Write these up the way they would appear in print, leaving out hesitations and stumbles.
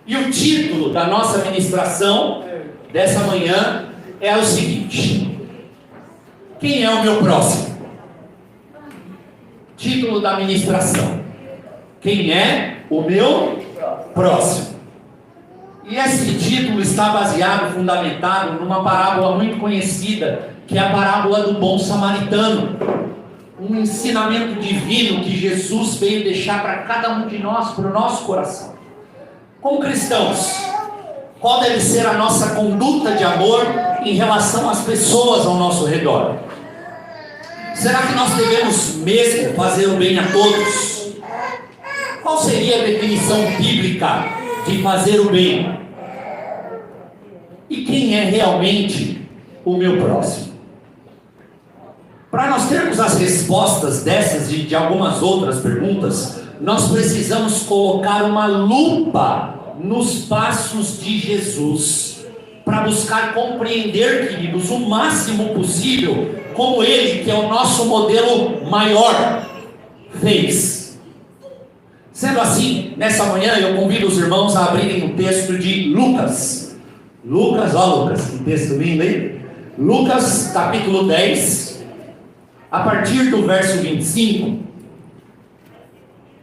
E o título da nossa ministração dessa manhã é o seguinte: quem é o meu próximo? Título da ministração: quem é o meu próximo? E esse título está baseado, fundamentado numa parábola muito conhecida, que é a parábola do bom samaritano. Um ensinamento divino que Jesus veio deixar para cada um de nós, para o nosso coração. Como cristãos, qual deve ser a nossa conduta de amor em relação às pessoas ao nosso redor? Será que nós devemos mesmo fazer o bem a todos? Qual seria a definição bíblica de fazer o bem? E quem é realmente o meu próximo? Para nós termos as respostas dessas e de algumas outras perguntas, nós precisamos colocar uma lupa nos passos de Jesus, para buscar compreender, queridos, o máximo possível como Ele, que é o nosso modelo maior, fez. Sendo assim, nessa manhã eu convido os irmãos a abrirem o texto de Lucas. Lucas, que texto lindo, hein? Lucas capítulo 10, a partir do verso 25,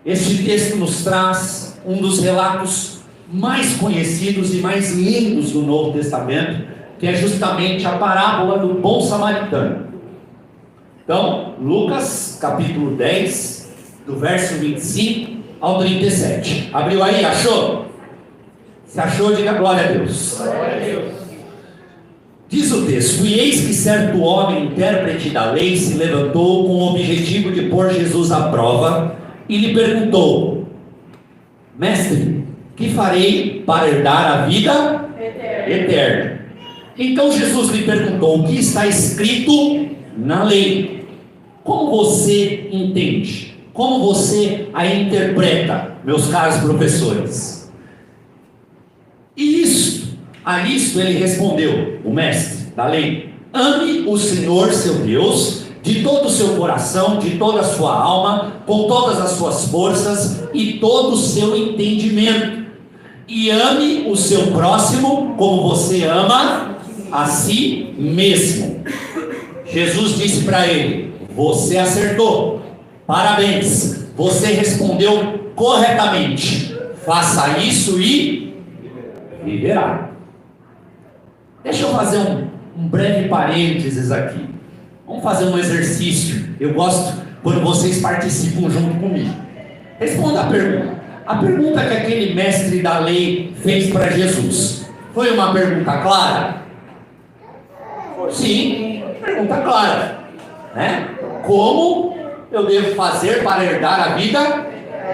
este texto nos traz um dos relatos mais conhecidos e mais lindos do Novo Testamento, que é justamente a parábola do bom samaritano. Então, Lucas capítulo 10, do verso 25 ao 37. Abriu aí? Achou? Se achou, diga glória a Deus. Glória a Deus. Diz o texto: e eis que certo homem, intérprete da lei, se levantou com o objetivo de pôr Jesus à prova e lhe perguntou: mestre, que farei para herdar a vida eterna? Então Jesus lhe perguntou: o que está escrito na lei? Como você entende? Como você a interpreta, meus caros professores? E a isto ele respondeu, o mestre da lei: ame o Senhor seu Deus de todo o seu coração, de toda a sua alma, com todas as suas forças e todo o seu entendimento, e ame o seu próximo como você ama a si mesmo. Jesus disse para ele: você acertou, parabéns, você respondeu corretamente, faça isso e viverá. Deixa eu fazer um breve parênteses aqui. Vamos fazer um exercício. Eu gosto quando vocês participam junto comigo. Responda a pergunta. A pergunta que aquele mestre da lei fez para Jesus foi uma pergunta clara? Sim, pergunta clara, né? Como eu devo fazer para herdar a vida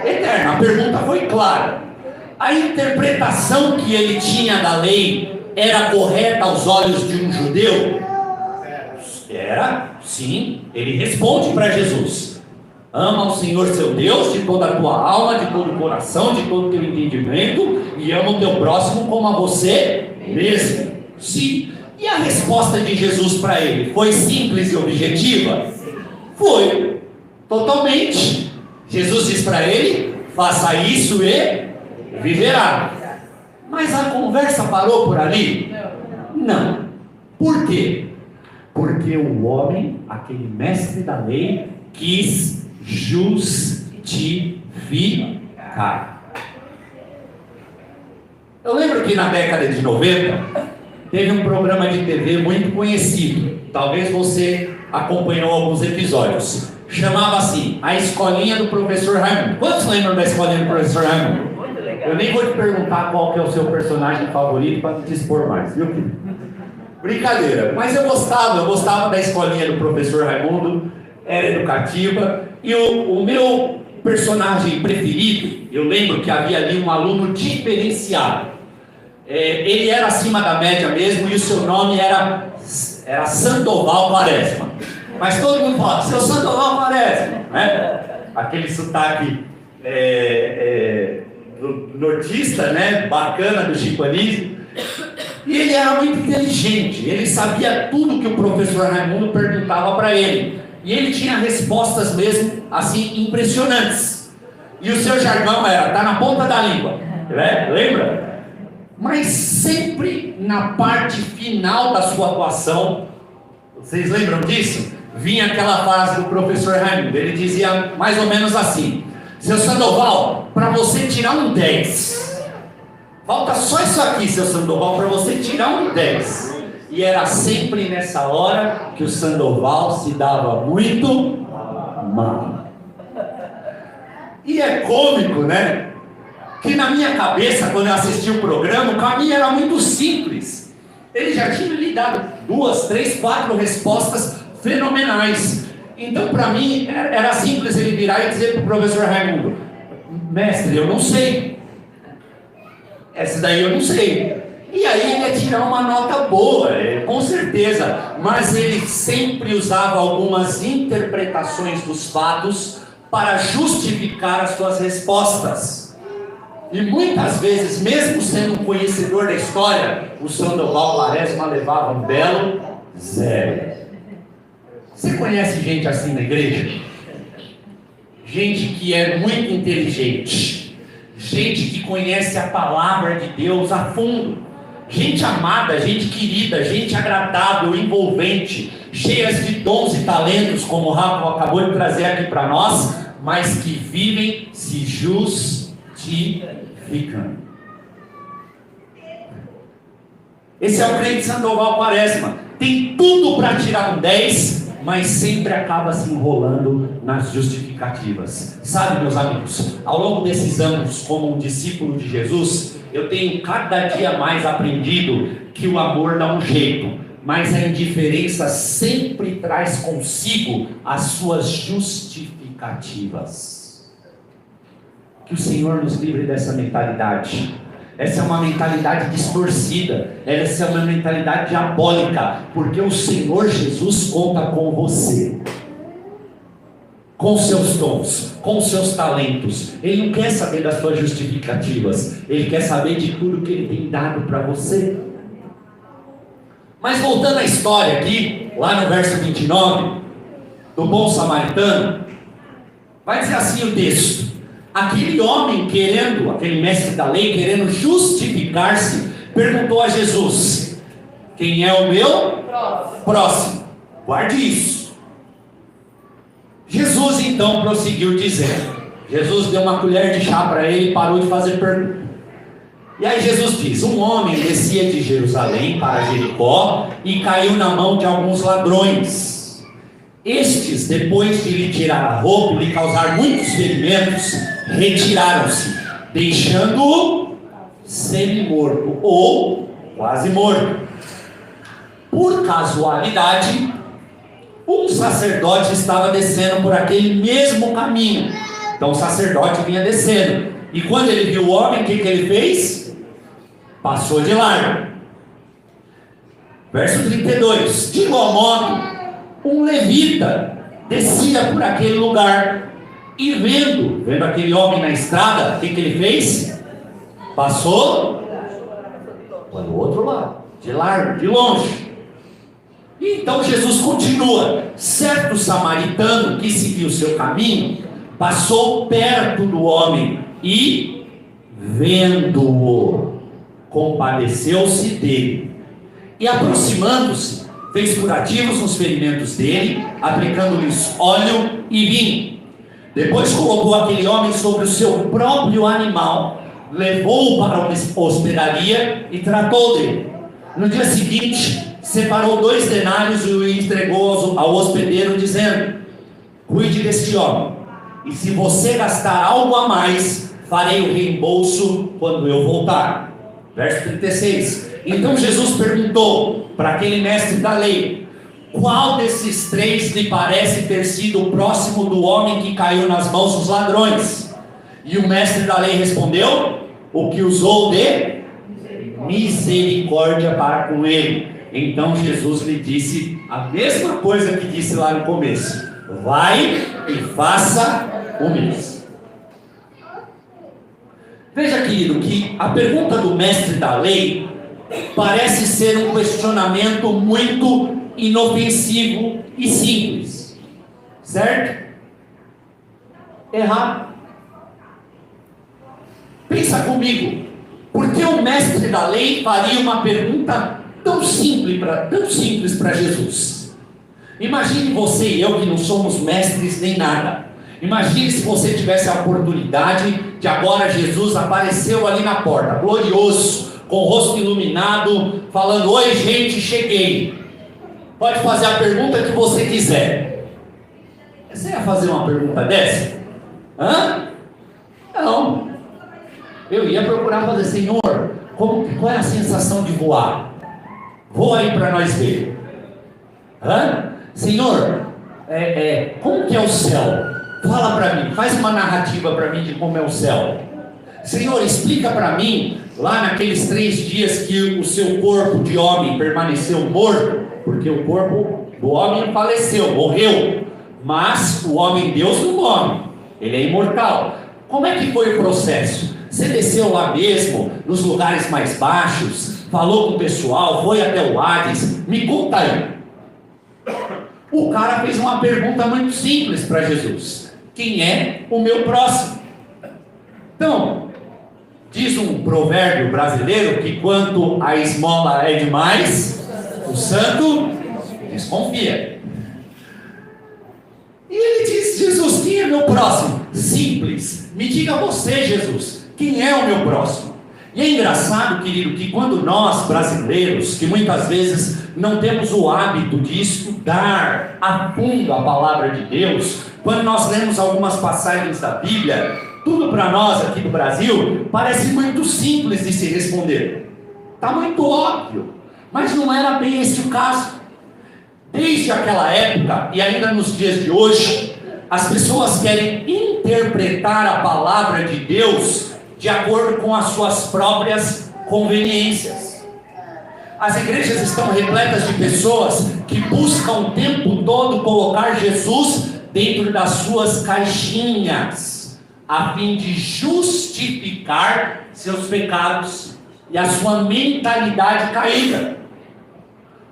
eterna? A pergunta foi clara. A interpretação que ele tinha da lei era correta aos olhos de um judeu? Era, sim. Ele responde para Jesus: ama o Senhor seu Deus de toda a tua alma, de todo o coração, de todo o teu entendimento, e ama o teu próximo como a você mesmo. Sim. E a resposta de Jesus para ele foi simples e objetiva? Foi, totalmente. Jesus diz para ele: faça isso e viverá. Mas a conversa parou por ali? Não. Por quê? Porque o homem, aquele mestre da lei, quis justificar. Eu lembro que na década de 90 teve um programa de TV muito conhecido. Talvez você acompanhou alguns episódios. Chamava-se A Escolinha do Professor Raimundo. Quantos lembram da Escolinha do Professor Raimundo? Eu nem vou te perguntar qual que é o seu personagem favorito para não te expor mais, viu? Brincadeira, mas eu gostava da Escolinha do Professor Raimundo, era educativa, e o meu personagem preferido, eu lembro que havia ali um aluno diferenciado. Ele era acima da média mesmo, e o seu nome era Sandoval Quaresma. Mas todo mundo fala: seu Sandoval Quaresma, né? Aquele sotaque nortista, né? Bacana, do Chico Anísio. E ele era muito inteligente, ele sabia tudo que o professor Raimundo perguntava para ele. E ele tinha respostas mesmo, assim, impressionantes. E o seu jargão era: tá na ponta da língua, né? Lembra? Mas sempre na parte final da sua atuação, vocês lembram disso? Vinha aquela frase do professor Raimundo, ele dizia mais ou menos assim: seu Sandoval, para você tirar um 10, falta só isso aqui, seu Sandoval, para você tirar um 10. E era sempre nessa hora que o Sandoval se dava muito mal. E é cômico, né? Que na minha cabeça, quando eu assisti o programa, o caminho era muito simples. Ele já tinha lhe dado 2, 3, 4 respostas fenomenais. Então, para mim, era simples ele virar e dizer para o professor Raimundo: mestre, eu não sei. Essa daí eu não sei. E aí ele ia tirar uma nota boa, com certeza. Mas ele sempre usava algumas interpretações dos fatos para justificar as suas respostas. E muitas vezes, mesmo sendo um conhecedor da história, o Sandoval Quaresma levava um belo 0. Você conhece gente assim na igreja? Gente que é muito inteligente, gente que conhece a palavra de Deus a fundo, gente amada, gente querida, gente agradável, envolvente, cheias de dons e talentos, como o Rafa acabou de trazer aqui para nós, mas que vivem se justificando. Esse é o crente Sandoval Quaresma. Tem tudo para tirar um 10, mas sempre acaba se enrolando nas justificativas. Sabe, meus amigos, ao longo desses anos, como um discípulo de Jesus, eu tenho cada dia mais aprendido que o amor dá um jeito, mas a indiferença sempre traz consigo as suas justificativas. Que o Senhor nos livre dessa mentalidade. Essa é uma mentalidade distorcida, essa é uma mentalidade diabólica, porque o Senhor Jesus conta com você, com seus dons, com seus talentos. Ele não quer saber das suas justificativas, Ele quer saber de tudo que Ele tem dado para você. Mas voltando à história aqui, lá no verso 29, do bom samaritano, vai dizer assim o texto: aquele homem aquele mestre da lei, querendo justificar-se, perguntou a Jesus: quem é o meu próximo? Guarde isso. Jesus então prosseguiu dizendo, Jesus deu uma colher de chá para ele e parou de fazer pergunta. E aí Jesus diz: um homem descia de Jerusalém para Jericó e caiu na mão de alguns ladrões. Estes, depois de lhe tirar a roupa e lhe causar muitos ferimentos, retiraram-se, deixando-o semi-morto ou quase morto. Por casualidade, um sacerdote estava descendo por aquele mesmo caminho. Então o sacerdote vinha descendo, e quando ele viu o homem, o que ele fez? Passou de largo. Verso 32: de igual modo, um levita descia por aquele lugar, e vendo aquele homem na estrada, o que ele fez? Passou para o outro lado, de largo, de longe. E então Jesus continua: certo samaritano que seguiu o seu caminho, passou perto do homem e, vendo-o, compadeceu-se dele, e aproximando-se, fez curativos nos ferimentos dele, aplicando-lhes óleo e vinho. Depois colocou aquele homem sobre o seu próprio animal, levou-o para uma hospedaria e tratou dele. No dia seguinte, separou 2 denários e o entregou ao hospedeiro, dizendo: cuide deste homem, e se você gastar algo a mais, farei o reembolso quando eu voltar. Verso 36. Então Jesus perguntou para aquele mestre da lei: qual desses 3 lhe parece ter sido o próximo do homem que caiu nas mãos dos ladrões? E o mestre da lei respondeu: o que usou de misericórdia para com ele. Então Jesus lhe disse a mesma coisa que disse lá no começo: vai e faça o mesmo. Veja, querido, que a pergunta do mestre da lei parece ser um questionamento muito inofensivo e simples, certo? Errado. Pensa comigo, Porque o mestre da lei faria uma pergunta tão simples para Jesus? Imagine você e eu que não somos mestres nem nada. Imagine se você tivesse a oportunidade de agora Jesus apareceu ali na porta, glorioso, com o rosto iluminado, falando: oi gente, cheguei. Pode fazer a pergunta que você quiser. Você ia fazer uma pergunta dessa? Hã? Não. Eu ia procurar fazer: Senhor, qual é a sensação de voar? Voa aí para nós ver. Hã? Senhor, como que é o céu? Fala para mim, faz uma narrativa para mim de como é o céu. Senhor, explica para mim, lá naqueles 3 dias que o seu corpo de homem permaneceu morto, porque o corpo do homem faleceu, morreu, mas o homem Deus não morre, ele é imortal. Como é que foi o processo? Você desceu lá mesmo, nos lugares mais baixos, falou com o pessoal, foi até o Hades? Me conta aí. O cara fez uma pergunta muito simples para Jesus: quem é o meu próximo? Então, diz um provérbio brasileiro que quanto a esmola é demais, o santo desconfia. E ele diz: Jesus, quem é meu próximo? Simples. Me diga você, Jesus, quem é o meu próximo? E é engraçado, querido, que quando nós brasileiros, que muitas vezes não temos o hábito de estudar a fundo a palavra de Deus, quando nós lemos algumas passagens da Bíblia, tudo para nós aqui do Brasil parece muito simples de se responder. Está muito óbvio, mas não era bem esse o caso. Desde aquela época e ainda nos dias de hoje, as pessoas querem interpretar a palavra de Deus de acordo com as suas próprias conveniências. As igrejas estão repletas de pessoas que buscam o tempo todo colocar Jesus dentro das suas caixinhas, a fim de justificar seus pecados e a sua mentalidade caída.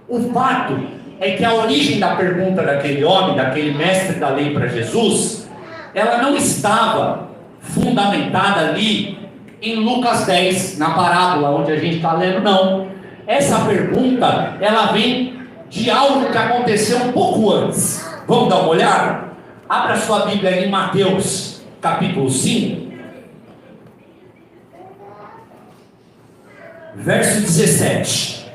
O fato é que a origem da pergunta daquele homem, daquele mestre da lei para Jesus, ela não estava fundamentada ali em Lucas 10, na parábola onde a gente está lendo, não. Essa pergunta, ela vem de algo que aconteceu um pouco antes. Vamos dar uma olhada? Abra sua Bíblia em Mateus, capítulo 5, verso 17.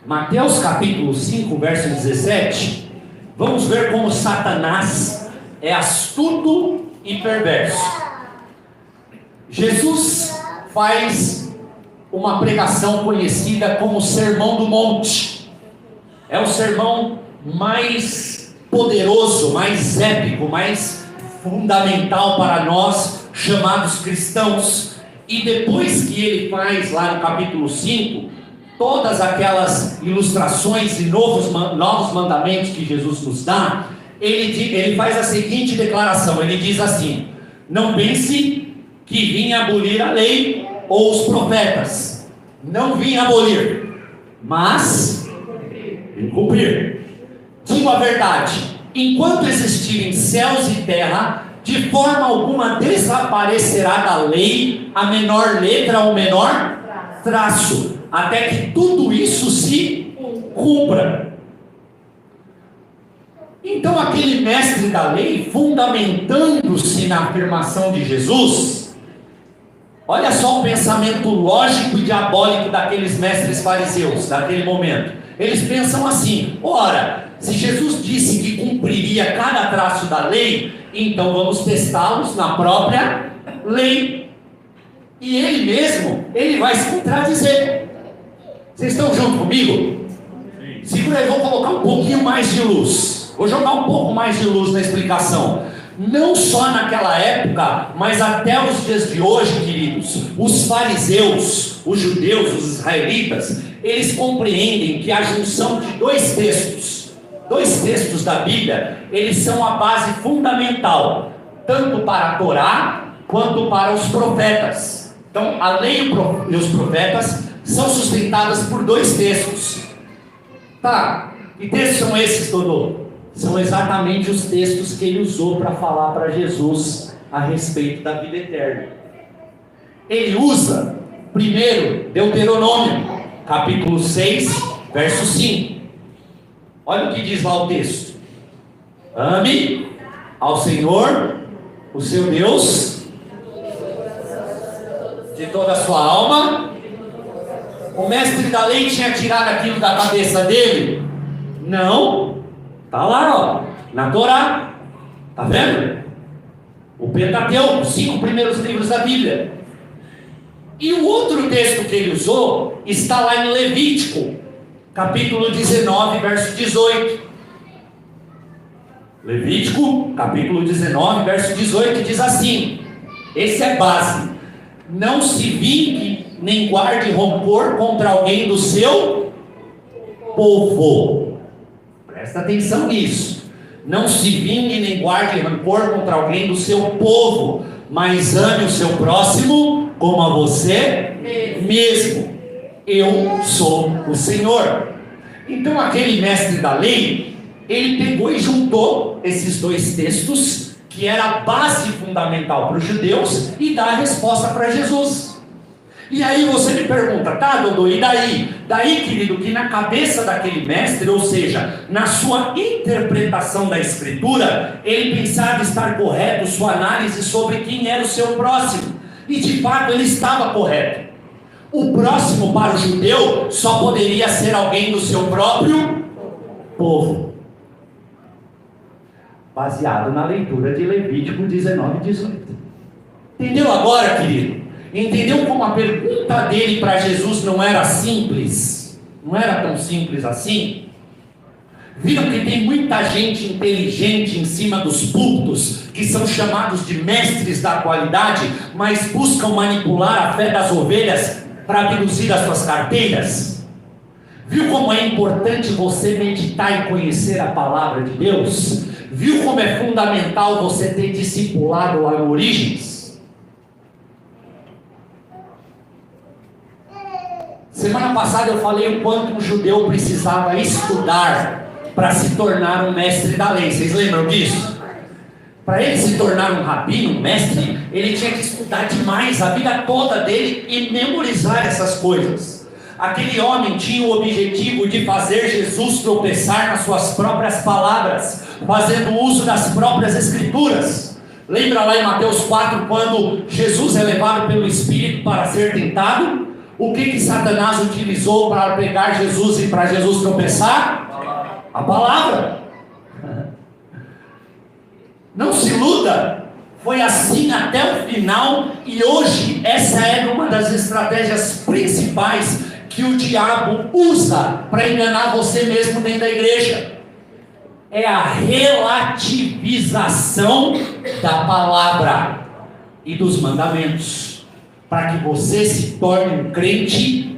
Mateus capítulo 5, verso 17. Vamos ver como Satanás é astuto e perverso. Jesus faz uma pregação conhecida como Sermão do Monte. É o sermão mais poderoso, mais épico, mais fundamental para nós, chamados cristãos. E depois que ele faz lá no capítulo 5, todas aquelas ilustrações e novos mandamentos que Jesus nos dá, ele faz a seguinte declaração, ele diz assim: não pense que vim abolir a lei ou os profetas. Não vim abolir, mas cumprir. Digo a verdade: enquanto existirem céus e terra, de forma alguma desaparecerá da lei a menor letra ou menor traço, até que tudo isso se cumpra. Então aquele mestre da lei, fundamentando-se na afirmação de Jesus, olha só o pensamento lógico e diabólico daqueles mestres fariseus, daquele momento. Eles pensam assim: ora, se Jesus disse que cumpriria cada traço da lei, então vamos testá-los na própria lei. E ele mesmo, ele vai se contradizer. Vocês estão junto comigo? Segura aí, vou colocar um pouquinho mais de luz. Vou jogar um pouco mais de luz na explicação. Não só naquela época, mas até os dias de hoje, queridos, os fariseus, os judeus, os israelitas, eles compreendem que a junção de dois textos da Bíblia, eles são a base fundamental, tanto para a Torá, quanto para os profetas. Então, a lei e os profetas são sustentadas por dois textos. Tá, que textos são esses, Dodô? São exatamente os textos que ele usou para falar para Jesus a respeito da vida eterna. Ele usa Primeiro, Deuteronômio, capítulo 6, verso 5. Olha o que diz lá o texto. Ame ao Senhor, o seu Deus, de toda a sua alma. O mestre da lei tinha tirado aquilo da cabeça dele? Não. Está lá, ó, na Torá. Está vendo? O Pentateuco, os 5 primeiros livros da Bíblia. E o outro texto que ele usou está lá em Levítico, capítulo 19, verso 18. Levítico, capítulo 19, verso 18, diz assim: esse é base. Não se vingue nem guarde rancor contra alguém do seu povo. Presta atenção nisso. Não se vingue nem guarde rancor contra alguém do seu povo, mas ame o seu próximo como a você mesmo. Eu sou o Senhor. Então aquele mestre da lei, ele pegou e juntou esses 2 textos, que era a base fundamental para os judeus, e dá a resposta para Jesus. E aí você me pergunta, tá, Dodô, e daí? Daí, querido, que na cabeça daquele mestre, ou seja, na sua interpretação da Escritura, ele pensava estar correto sua análise sobre quem era o seu próximo. E de fato ele estava correto. O próximo para o judeu só poderia ser alguém do seu próprio povo. Baseado na leitura de Levítico 19, 18. Entendeu agora, querido? Entendeu como a pergunta dele para Jesus não era simples? Não era tão simples assim? Viram que tem muita gente inteligente em cima dos púlpitos, que são chamados de mestres da atualidade, mas buscam manipular a fé das ovelhas para abduzir as suas carteiras? Viu como é importante você meditar e conhecer a palavra de Deus? Viu como é fundamental você ter discipulado lá em Origens? Semana passada eu falei o quanto um judeu precisava estudar para se tornar um mestre da lei. Vocês lembram disso? Para ele se tornar um rabino, um mestre, ele tinha que estudar demais a vida toda dele e memorizar essas coisas. Aquele homem tinha o objetivo de fazer Jesus tropeçar nas suas próprias palavras, fazendo uso das próprias Escrituras. Lembra lá em Mateus 4, quando Jesus é levado pelo Espírito para ser tentado? O que Satanás utilizou para pegar Jesus e para Jesus tropeçar? A palavra. Não se iluda. Foi assim até o final. E hoje essa é uma das estratégias principais que o diabo usa para enganar você mesmo dentro da igreja. É a relativização da palavra e dos mandamentos, para que você se torne um crente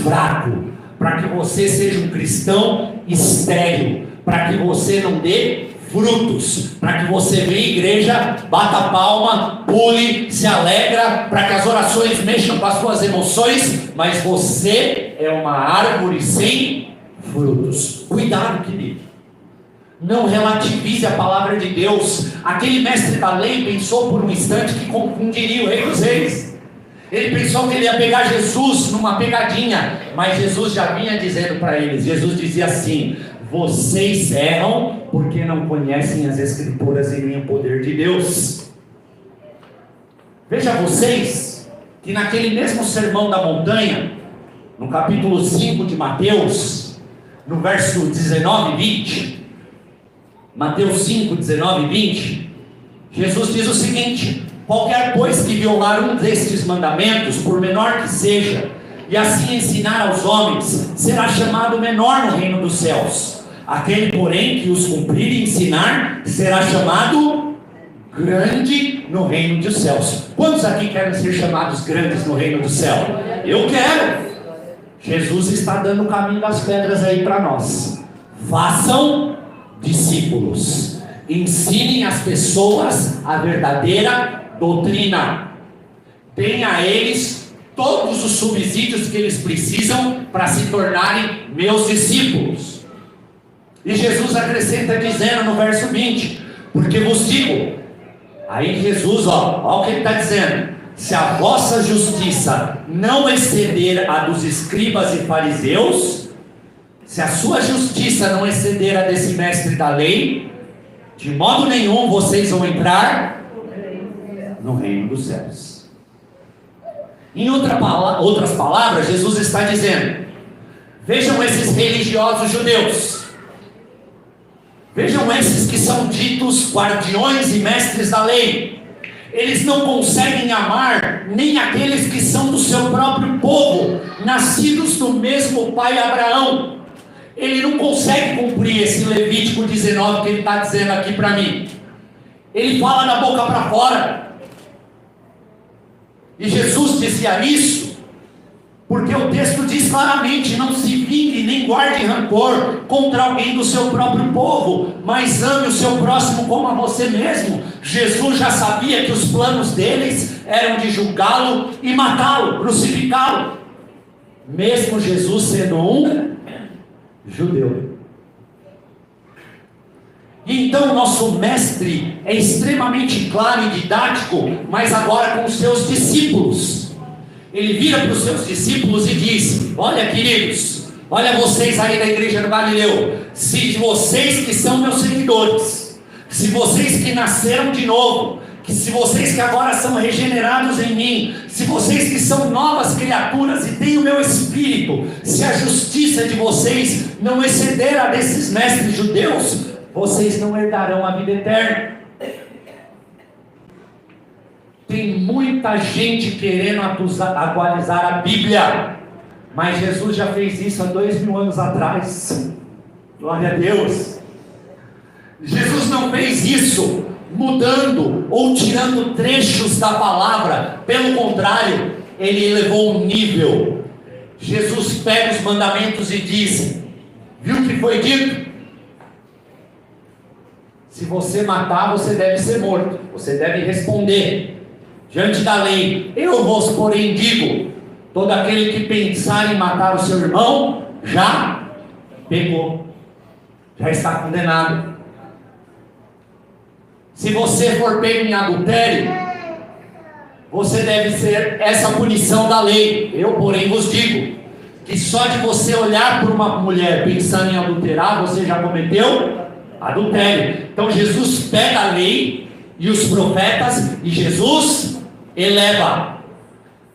fraco, para que você seja um cristão estéril, para que você não dê frutos, para que você venha à igreja, bata palma, pule, se alegra, para que as orações mexam com as suas emoções, mas você é uma árvore sem frutos. Cuidado, querido. Não relativize a palavra de Deus. Aquele mestre da lei pensou por um instante que confundiria o rei dos reis. Ele pensou que ele ia pegar Jesus numa pegadinha, mas Jesus já vinha dizendo para eles. Jesus dizia assim: vocês erram porque não conhecem as Escrituras e nem o poder de Deus. Veja vocês que naquele mesmo sermão da montanha, no capítulo 5 de Mateus, no verso 19 e 20, Mateus 5, 19 e 20, Jesus diz o seguinte: qualquer, pois, que violar um destes mandamentos, por menor que seja, e assim ensinar aos homens, será chamado menor no reino dos céus. Aquele, porém, que os cumprir e ensinar, será chamado grande no reino dos céus. Quantos aqui querem ser chamados grandes no reino do céu? Eu quero. Jesus está dando o caminho das pedras aí para nós. Façam discípulos. Ensinem as pessoas a verdadeira doutrina. Deem a eles todos os subsídios que eles precisam para se tornarem meus discípulos. E Jesus acrescenta dizendo no verso 20: porque vos digo, aí Jesus, ó o que ele está dizendo, se a vossa justiça não exceder a dos escribas e fariseus, se a sua justiça não exceder a desse mestre da lei, de modo nenhum vocês vão entrar no reino dos céus. Em outras palavras, Jesus está dizendo: vejam esses religiosos judeus, vejam esses que são ditos guardiões e mestres da lei. Eles não conseguem amar nem aqueles que são do seu próprio povo, nascidos do mesmo pai Abraão. Ele não consegue cumprir esse Levítico 19 que ele está dizendo aqui para mim. Ele fala da boca para fora. E Jesus dizia isso porque o texto diz claramente: não se vingue nem guarde rancor contra alguém do seu próprio povo, mas ame o seu próximo como a você mesmo. Jesus já sabia que os planos deles eram de julgá-lo e matá-lo, crucificá-lo, mesmo Jesus sendo um judeu. E então nosso mestre é extremamente claro e didático, mas agora com os seus discípulos. Ele vira para os seus discípulos e diz: olha, queridos, olha vocês aí da igreja do Galileu, se vocês que são meus seguidores, se vocês que nasceram de novo, se vocês que agora são regenerados em mim, se vocês que são novas criaturas e têm o meu espírito, se a justiça de vocês não exceder a desses mestres judeus, vocês não herdarão a vida eterna. Tem muita gente querendo atualizar a Bíblia, mas Jesus já fez isso há 2000 anos atrás. Glória a Deus. Jesus não fez isso mudando ou tirando trechos da palavra. Pelo contrário, ele elevou um nível. Jesus pega os mandamentos e diz: viu o que foi dito? Se você matar, você deve ser morto, você deve responder diante da lei. Eu vos, porém, digo: todo aquele que pensar em matar o seu irmão, já pecou, já está condenado. Se você for pego em adultério, você deve ser essa punição da lei. Eu, porém, vos digo que só de você olhar para uma mulher pensando em adulterar, você já cometeu adultério. Então Jesus pega a lei e os profetas e Jesus eleva.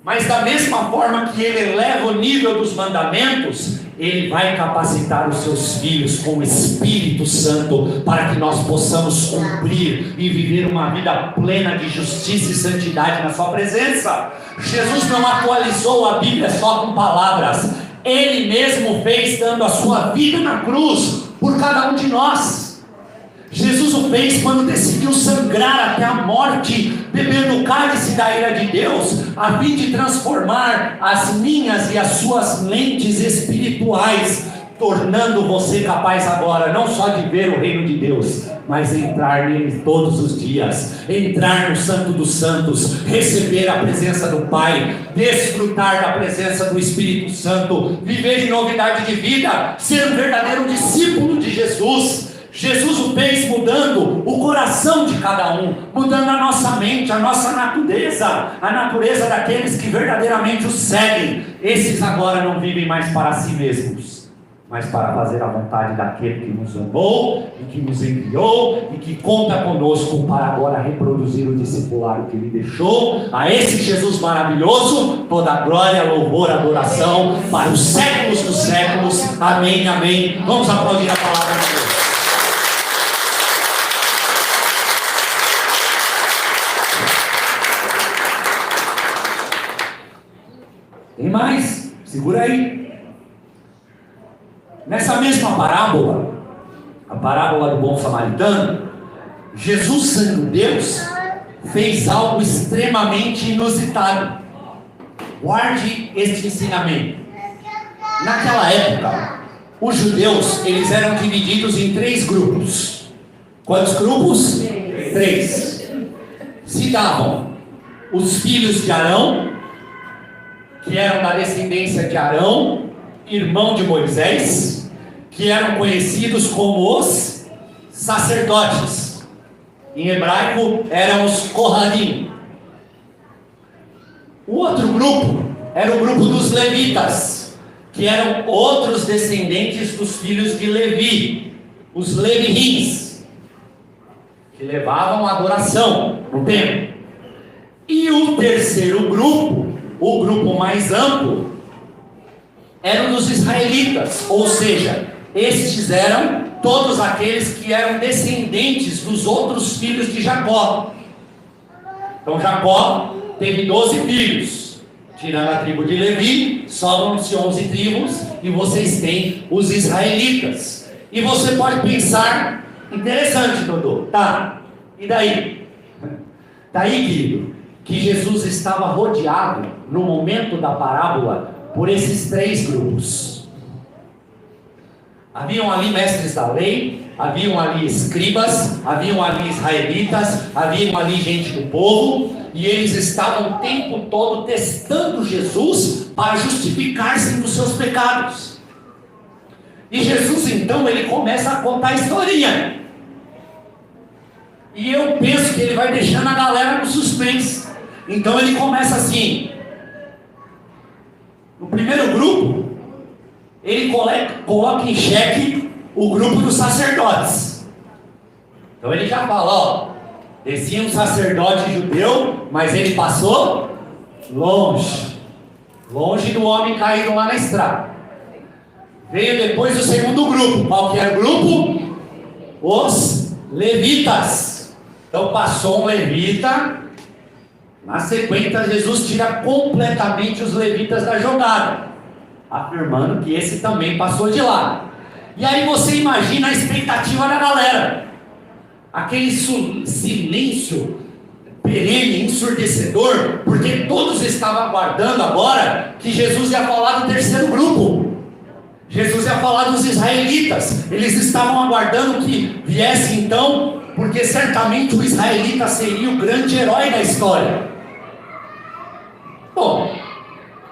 Mas da mesma forma que ele eleva o nível dos mandamentos, ele vai capacitar os seus filhos com o Espírito Santo para que nós possamos cumprir e viver uma vida plena de justiça e santidade na sua presença. Jesus não atualizou a Bíblia só com palavras. Ele mesmo fez, dando a sua vida na cruz por cada um de nós. Jesus o fez quando decidiu sangrar até a morte, bebendo o cálice da ira de Deus, a fim de transformar as minhas e as suas lentes espirituais, tornando você capaz agora não só de ver o reino de Deus, mas entrar nele todos os dias, entrar no Santo dos Santos, receber a presença do Pai, desfrutar da presença do Espírito Santo, viver em novidade de vida, ser um verdadeiro discípulo de Jesus. Jesus o fez mudando o coração de cada um, mudando a nossa mente, a nossa natureza, a natureza daqueles que verdadeiramente o seguem. Esses agora não vivem mais para si mesmos, mas para fazer a vontade daquele que nos amou e que nos enviou e que conta conosco para agora reproduzir o discipulado que ele deixou. A esse Jesus maravilhoso, toda a glória, louvor, adoração para os séculos dos séculos. Amém, amém. Vamos aplaudir a palavra de Deus. Tem mais? Segura aí. Nessa mesma parábola, a parábola do bom samaritano, Jesus, sendo Deus, fez algo extremamente inusitado. Guarde este ensinamento. Naquela época, os judeus, eles eram divididos em 3 grupos. Quantos grupos? 3. Se davam os filhos de Arão, que eram da descendência de Arão, irmão de Moisés, que eram conhecidos como os sacerdotes. Em hebraico eram os Kohanim. O outro grupo era o grupo dos levitas, que eram outros descendentes dos filhos de Levi, os levirins, que levavam a adoração no templo. E o terceiro grupo, o grupo mais amplo, eram dos israelitas, ou seja, estes eram todos aqueles que eram descendentes dos outros filhos de Jacó. Então Jacó teve 12 filhos, tirando a tribo de Levi, sobram-se 11 tribos, e vocês têm os israelitas. E você pode pensar, interessante, Dodô, tá, e daí? Daí, querido, que Jesus estava rodeado, no momento da parábola, por esses três grupos. Haviam ali mestres da lei, haviam ali escribas, haviam ali israelitas, haviam ali gente do povo, e eles estavam o tempo todo testando Jesus para justificar-se dos seus pecados. E Jesus então ele começa a contar a historinha. E eu penso que ele vai deixando a galera no suspense. Então ele começa assim. No primeiro grupo, ele coloca em xeque o grupo dos sacerdotes. Então ele já fala, ó, descia um sacerdote judeu, mas ele passou longe do homem caído lá na estrada. Veio depois o segundo grupo. Qual que era o grupo? Os levitas. Então passou um levita. Na sequência, Jesus tira completamente os levitas da jogada, afirmando que esse também passou de lá. E aí você imagina a expectativa da galera, aquele silêncio perene, ensurdecedor, porque todos estavam aguardando agora que Jesus ia falar do terceiro grupo. Jesus ia falar dos israelitas. Eles estavam aguardando que viesse então, porque certamente o israelita seria o grande herói da história. Bom,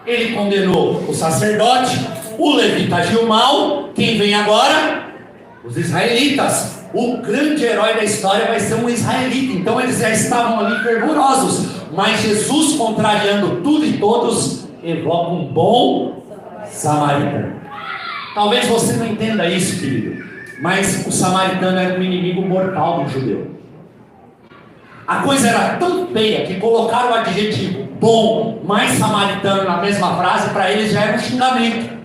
ele condenou o sacerdote, o levita agiu mal. Quem vem agora? Os israelitas. O grande herói da história vai ser um israelita. Então eles já estavam ali fervorosos, mas Jesus, contrariando tudo e todos, evoca um bom samaritano. Talvez você não entenda isso, querido, mas o samaritano era um inimigo mortal do judeu. A coisa era tão feia que colocaram o adjetivo bom mais samaritano na mesma frase, para eles já era um xingamento.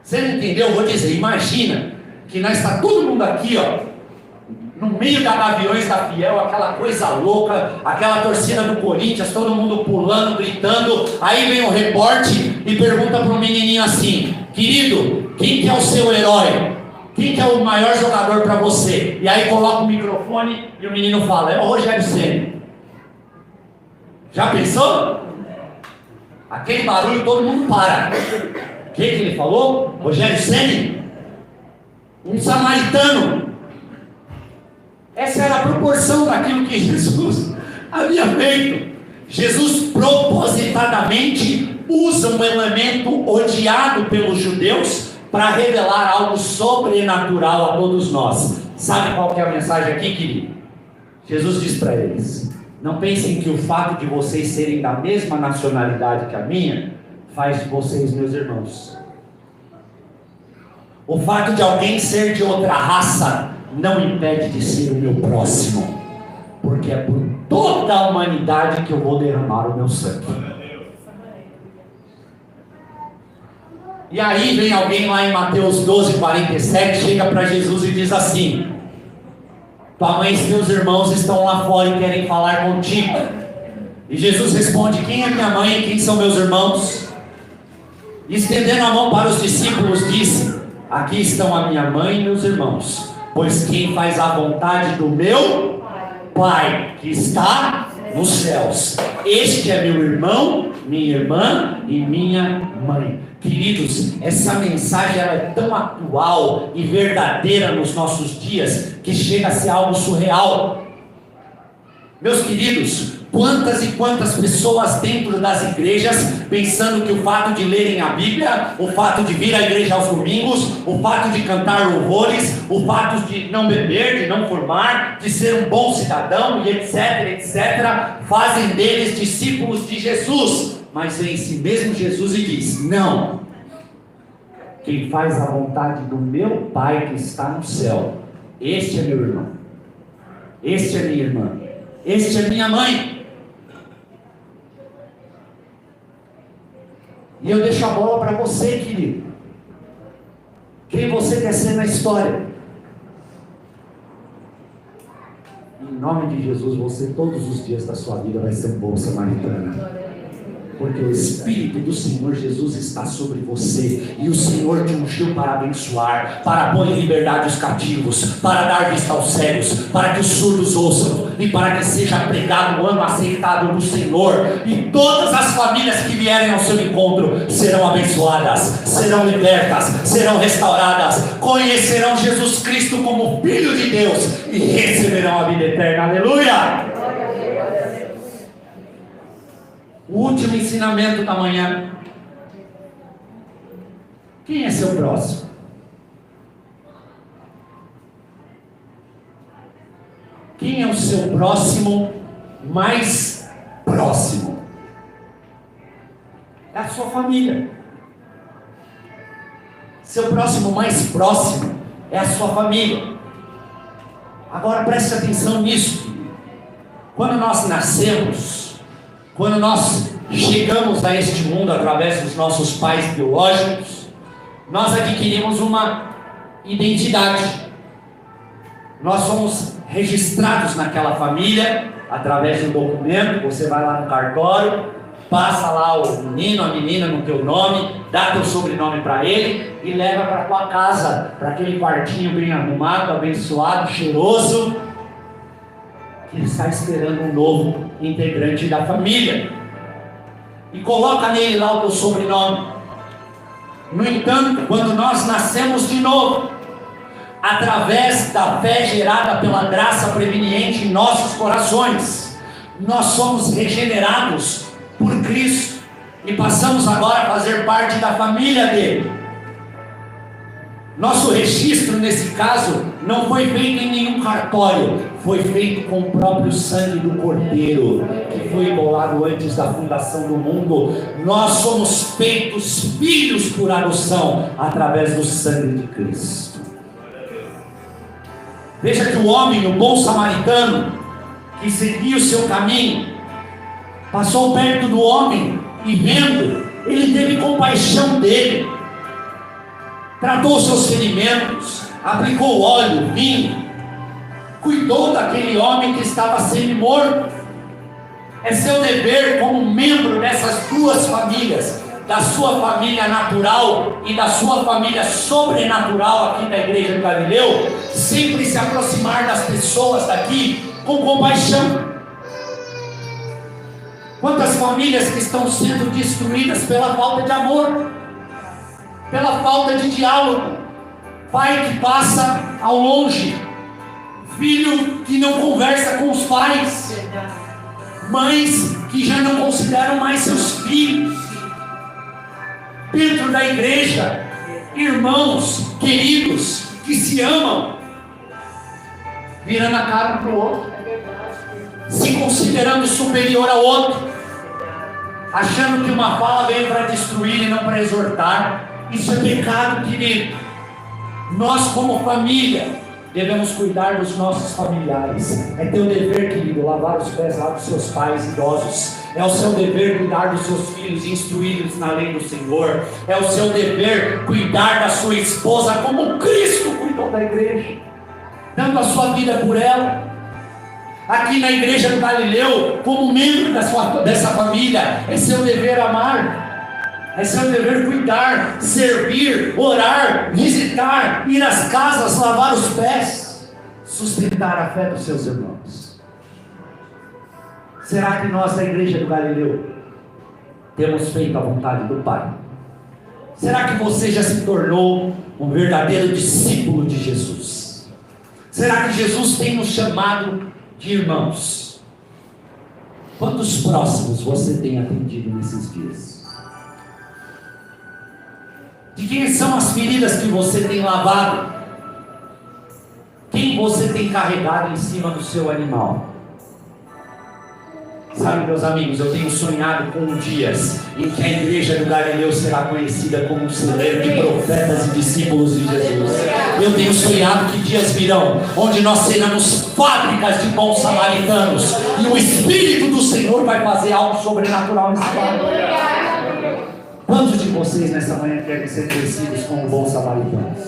Você não entendeu? Eu vou dizer, imagina que nós está todo mundo aqui, ó, no meio da Gaviões da Fiel, aquela coisa louca, aquela torcida do Corinthians, todo mundo pulando, gritando. Aí vem o repórter e pergunta para o menininho assim: querido, quem que é o seu herói? Quem que é o maior jogador para você? E aí coloca o microfone e o menino fala: é o Rogério Ceni. Já pensou? Aquele barulho, todo mundo para. O que ele falou? Rogério Ceni? Um samaritano. Essa era a proporção daquilo que Jesus havia feito. Jesus propositadamente usa um elemento odiado pelos judeus para revelar algo sobrenatural a todos nós. Sabe qual que é a mensagem aqui, querido? Jesus diz para eles: não pensem que o fato de vocês serem da mesma nacionalidade que a minha faz de vocês meus irmãos. O fato de alguém ser de outra raça não impede de ser o meu próximo, porque é por toda a humanidade que eu vou derramar o meu sangue. E aí vem alguém lá em Mateus 12:47, chega para Jesus e diz assim: tua mãe e teus irmãos estão lá fora e querem falar contigo. E Jesus responde: quem é minha mãe e quem são meus irmãos? E estendendo a mão para os discípulos disse: aqui estão a minha mãe e meus irmãos, pois quem faz a vontade do meu Pai que está nos céus, este é meu irmão, minha irmã e minha mãe. Queridos, essa mensagem ela é tão atual e verdadeira nos nossos dias que chega a ser algo surreal. Meus queridos, Quantas e quantas pessoas dentro das igrejas, pensando que o fato de lerem a Bíblia, o fato de vir à igreja aos domingos, o fato de cantar louvores, o fato de não beber, de não fumar, de ser um bom cidadão e etc, fazem deles discípulos de Jesus. Mas vem esse mesmo Jesus e diz: não, quem faz a vontade do meu Pai que está no céu, este é meu irmão, este é minha irmã, este é minha mãe. E eu deixo a bola para você, querido. Quem você quer ser na história? Em nome de Jesus, você todos os dias da sua vida vai ser um bom samaritano. Porque o Espírito do Senhor Jesus está sobre você, e o Senhor te ungiu para abençoar, para pôr em liberdade os cativos, para dar vista aos cegos, para que os surdos ouçam, e para que seja pregado o ano aceitável do Senhor, e todas as famílias que vierem ao seu encontro serão abençoadas, serão libertas, serão restauradas, conhecerão Jesus Cristo como Filho de Deus, e receberão a vida eterna. Aleluia! O último ensinamento da manhã. Quem é seu próximo? Quem é o seu próximo mais próximo? É a sua família. Seu próximo mais próximo é a sua família. Agora preste atenção nisso. Quando nós nascemos, quando nós chegamos a este mundo através dos nossos pais biológicos, nós adquirimos uma identidade. Nós somos registrados naquela família através de um documento. Você vai lá no cartório, passa lá o menino, a menina no teu nome, dá teu sobrenome para ele e leva para tua casa, para aquele quartinho bem arrumado, abençoado, cheiroso, que ele está esperando um novo integrante da família, e coloca nele lá o teu sobrenome. No entanto, quando nós nascemos de novo, através da fé gerada pela graça preveniente em nossos corações, nós somos regenerados por Cristo e passamos agora a fazer parte da família dele. Nosso registro nesse caso não foi feito em nenhum cartório, foi feito com o próprio sangue do Cordeiro, que foi imolado antes da fundação do mundo. Nós somos feitos filhos por adoção através do sangue de Cristo. Veja que o homem, o bom samaritano, que seguia o seu caminho, passou perto do homem e vendo, ele teve compaixão dele, tratou seus ferimentos, aplicou óleo, vinho, cuidou daquele homem que estava semi-morto. É seu dever como membro dessas duas famílias, da sua família natural e da sua família sobrenatural aqui da Igreja do Galileu, sempre se aproximar das pessoas daqui com compaixão. Quantas famílias que estão sendo destruídas pela falta de amor, pela falta de diálogo, pai que passa ao longe, filho que não conversa com os pais, mães que já não consideram mais seus filhos. Dentro da igreja, irmãos queridos que se amam, virando a cara um para o outro, se considerando superior ao outro, achando que uma fala veio para destruir e não para exortar. Isso é pecado, querido. Nós, como família, devemos cuidar dos nossos familiares. É teu dever, querido, lavar os pés lá dos seus pais idosos. É o seu dever cuidar dos seus filhos e instruí-los na lei do Senhor. É o seu dever cuidar da sua esposa como Cristo cuidou da igreja, dando a sua vida por ela. Aqui na Igreja do Galileu, como membro dessa família, é seu dever amar, é seu dever cuidar, servir, orar, visitar, ir às casas, lavar os pés, sustentar a fé dos seus irmãos. Será que nós da Igreja do Galileu temos feito a vontade do Pai? Será que você já se tornou um verdadeiro discípulo de Jesus? Será que Jesus tem nos chamado de irmãos? Quantos próximos você tem atendido nesses dias? De quem são as feridas que você tem lavado? Quem você tem carregado em cima do seu animal? Sabe, meus amigos, eu tenho sonhado com dias em que a igreja do Galileu será conhecida como um celeiro de profetas e discípulos de Jesus. Eu tenho sonhado que dias virão onde nós seremos fábricas de bons samaritanos e o Espírito do Senhor vai fazer algo sobrenatural nesse lugar. Quantos de vocês nessa manhã querem ser conhecidos como bons samaritanos?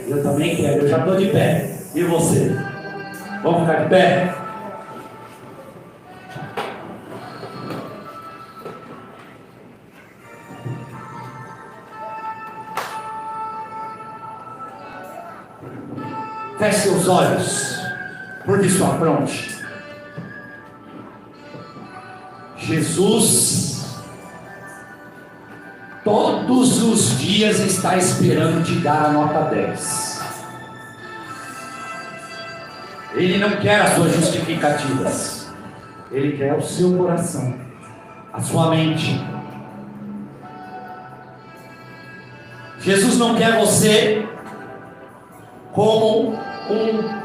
Eu também quero, eu já estou de pé. E você? Vamos ficar de pé? Feche seus olhos, curve sua fronte. Jesus, todos os dias está esperando te dar a nota 10. Ele não quer as suas justificativas, Ele quer o seu coração, a sua mente. Jesus não quer você como um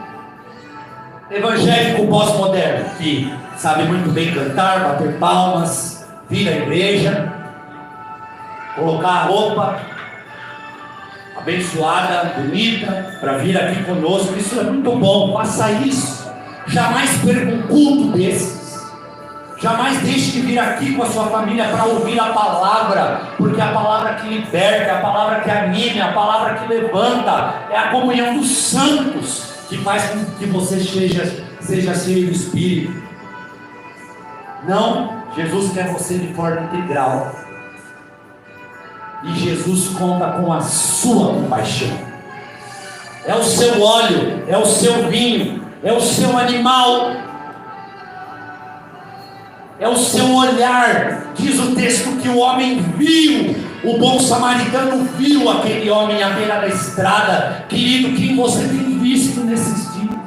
evangélico pós-moderno que sabe muito bem cantar, bater palmas, vir à igreja, colocar a roupa abençoada, bonita, para vir aqui conosco. Isso é muito bom, faça isso. Jamais perca um culto desses. Jamais deixe de vir aqui com a sua família para ouvir a palavra, porque é a palavra que liberta, é a palavra que anima, é a palavra que levanta, é a comunhão dos santos que faz com que você seja cheio do Espírito. Não, Jesus quer você de forma integral. E Jesus conta com a sua compaixão. É o seu óleo, é o seu vinho, é o seu animal, é o seu olhar. Diz o texto que o homem viu, o bom samaritano viu aquele homem à beira da estrada. Querido, quem você tem visto nesses dias?